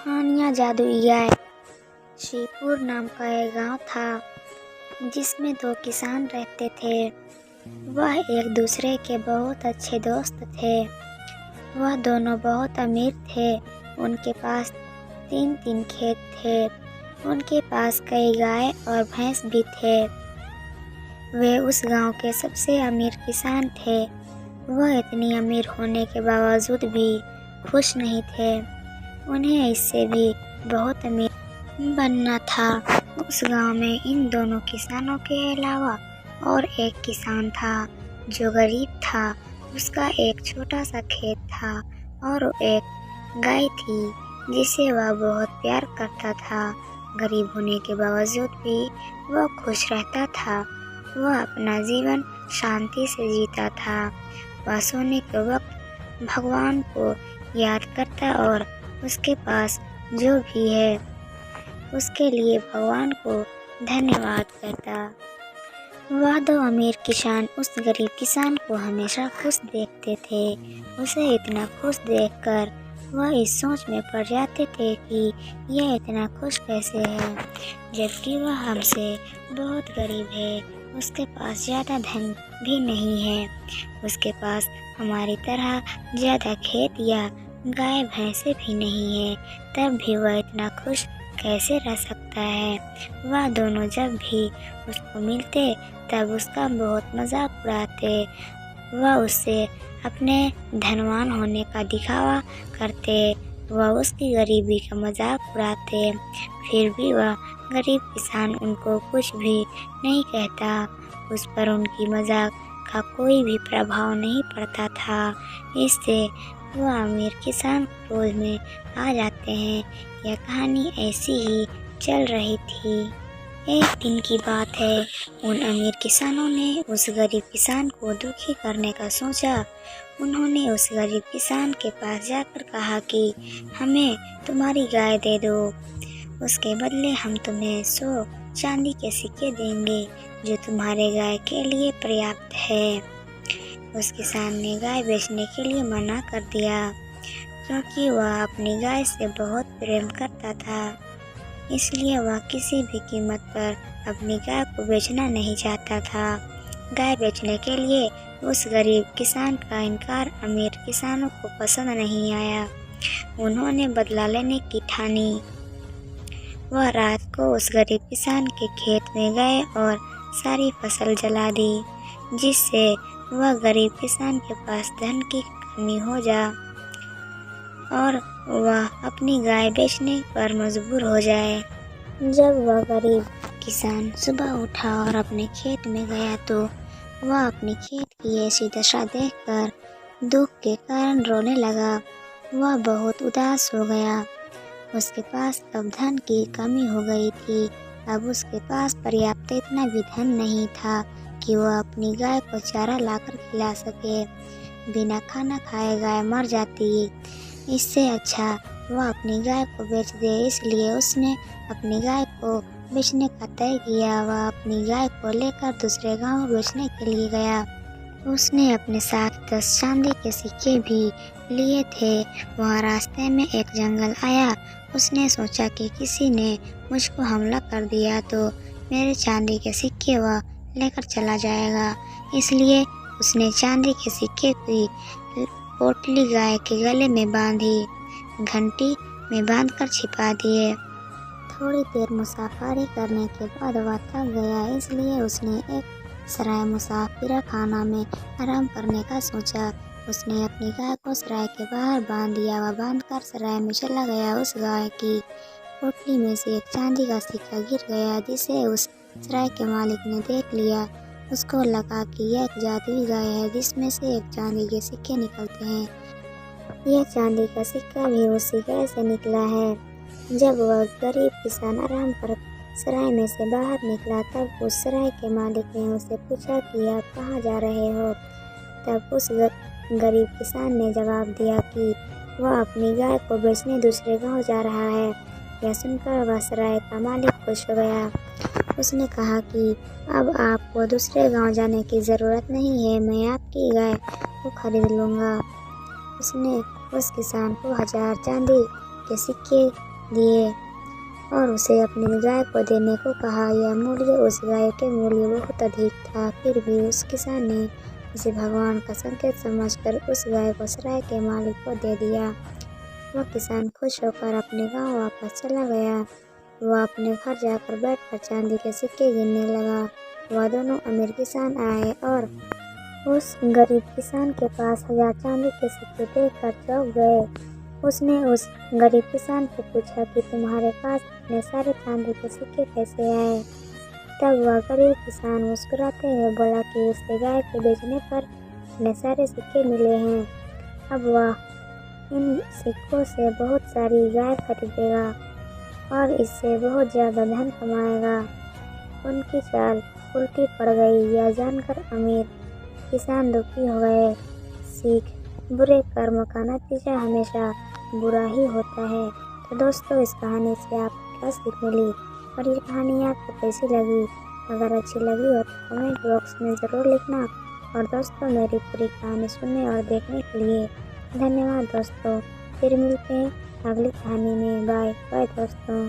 कहानियाँ जादुई गाय। श्रीपुर नाम का एक गांव था जिसमें दो किसान रहते थे। वह एक दूसरे के बहुत अच्छे दोस्त थे। वह दोनों बहुत अमीर थे। उनके पास 3-3 खेत थे। उनके पास कई गाय और भैंस भी थे। वे उस गांव के सबसे अमीर किसान थे। वह इतनी अमीर होने के बावजूद भी खुश नहीं थे। उन्हें इससे भी बहुत अमीर बनना था। उस गांव में इन दोनों किसानों के अलावा और एक किसान था जो गरीब था। उसका एक छोटा सा खेत था और एक गाय थी जिसे वह बहुत प्यार करता था। गरीब होने के बावजूद भी वह खुश रहता था। वह अपना जीवन शांति से जीता था। वह सोने के वक्त भगवान को याद करता और उसके पास जो भी है उसके लिए भगवान को धन्यवाद करता। वह दो अमीर किसान उस गरीब किसान को हमेशा खुश देखते थे। उसे इतना खुश देखकर वह इस सोच में पड़ जाते थे कि यह इतना खुश कैसे है, जबकि वह हमसे बहुत गरीब है। उसके पास ज़्यादा धन भी नहीं है। उसके पास हमारी तरह ज़्यादा खेत या गाय भैंसे भी नहीं है, तब भी वह इतना खुश कैसे रह सकता है। वह दोनों जब भी उसको मिलते तब उसका बहुत मजाक उड़ाते। वह उससे अपने धनवान होने का दिखावा करते। वह उसकी गरीबी का मजाक उड़ाते। फिर भी वह गरीब किसान उनको कुछ भी नहीं कहता। उस पर उनकी मजाक का कोई भी प्रभाव नहीं पड़ता था। इससे वह अमीर किसान क्रोध में आ जाते हैं। यह कहानी ऐसी ही चल रही थी। एक दिन की बात है, उन अमीर किसानों ने उस गरीब किसान को दुखी करने का सोचा। उन्होंने उस गरीब किसान के पास जाकर कहा कि हमें तुम्हारी गाय दे दो, उसके बदले हम तुम्हें 100 चांदी के सिक्के देंगे जो तुम्हारे गाय के लिए पर्याप्त है। उस किसान ने गाय बेचने के लिए मना कर दिया क्योंकि वह अपनी गाय से बहुत प्रेम करता था। इसलिए वह किसी भी कीमत पर अपनी गाय को बेचना नहीं चाहता था। गाय बेचने के लिए उस गरीब किसान का इनकार अमीर किसानों को पसंद नहीं आया। उन्होंने बदला लेने की ठानी। वह रात को उस गरीब किसान के खेत में गए और सारी फसल जला दी, जिससे वह गरीब किसान के पास धन की कमी हो जा और वह अपनी गाय बेचने पर मजबूर हो जाए। जब वह गरीब किसान सुबह उठा और अपने खेत में गया तो वह अपनी खेत की ऐसी दशा देखकर दुख के कारण रोने लगा। वह बहुत उदास हो गया। उसके पास अब धन की कमी हो गई थी। अब उसके पास पर्याप्त इतना भी धन नहीं था कि वह अपनी गाय को चारा लाकर खिला सके। बिना खाना खाए गाय मर जाती। इससे अच्छा वह अपनी गाय को बेच दे। इसलिए उसने अपनी गाय को बेचने का तय किया। वह अपनी गाय को लेकर दूसरे गांव बेचने के लिए गया। उसने अपने साथ 10 चांदी के सिक्के भी लिए थे। वहाँ रास्ते में एक जंगल आया। उसने सोचा कि किसी ने मुझको हमला कर दिया तो मेरे चांदी के सिक्के वह लेकर चला जाएगा। इसलिए उसने चांदी के सिक्के की पोटली गाय के गले में बांधी, घंटी में बांधकर छिपा दिए। थोड़ी देर मुसाफरी करने के बाद वह थक गया, इसलिए उसने एक सराय मुसाफिर खाना में आराम करने का सोचा। उसने अपनी गाय को सराय के बाहर बांध दिया। वह बांधकर सराय में चला गया। उस गाय की पोटली में से एक चांदी का सिक्का गिर गया, जिसे उस सराय के मालिक ने देख लिया। उसको लगा कि यह एक जादुई गाय है जिसमें से एक चांदी के सिक्के निकलते हैं। यह चांदी का सिक्का भी उसी गाय से निकला है। जब वह गरीब किसान आराम कर सराय में से बाहर निकला तब उस सराय के मालिक ने उसे पूछा कि आप कहाँ जा रहे हो। तब उस गरीब किसान ने जवाब दिया कि वह अपनी गाय को बेचने दूसरे गांव जा रहा है। यह सुनकर वह सराय का मालिक खुश हो गया। उसने कहा कि अब आपको दूसरे गांव जाने की ज़रूरत नहीं है, मैं आपकी गाय को खरीद लूँगा। उसने उस किसान को 1000 चांदी के सिक्के दिए और उसे अपनी गाय को देने को कहा। यह मूल्य उस गाय के मूल्य बहुत अधिक था, फिर भी उस किसान ने इसे भगवान का संकेत समझकर उस गाय को सराय के मालिक को दे दिया। वह किसान खुश होकर अपने गांव वापस चला गया। वह अपने घर जाकर बैठकर चांदी के सिक्के गिनने लगा। वह दोनों अमीर किसान आए और उस गरीब किसान के पास 1000 चांदी के सिक्के देखकर चौंक गए। उसने उस गरीब किसान से पूछा कि तुम्हारे पास इतने सारे चांदी के सिक्के कैसे आए? तब वह गरीब किसान मुस्कुराते हुए बोला कि उसे गाय के बेचने पर इतने सारे सिक्के मिले हैं। अब वह इन सिक्कों से बहुत सारी गाय खरीदेगा और इससे बहुत ज़्यादा धन कमाएगा। उनकी चाल उल्टी पड़ गई। यह जानकर अमीर किसान दुखी हो गए। सीख: बुरे कर्म का नतीजा हमेशा बुरा ही होता है। तो दोस्तों, इस कहानी से आपको क्या सीख मिली और ये कहानी आपको कैसी लगी? अगर अच्छी लगी हो तो कमेंट बॉक्स में ज़रूर लिखना। और दोस्तों, मेरी पूरी कहानी सुनने और देखने के लिए धन्यवाद दोस्तों। फिर मिलते हैं अगली कहानी में। बाय बाय दोस्तों।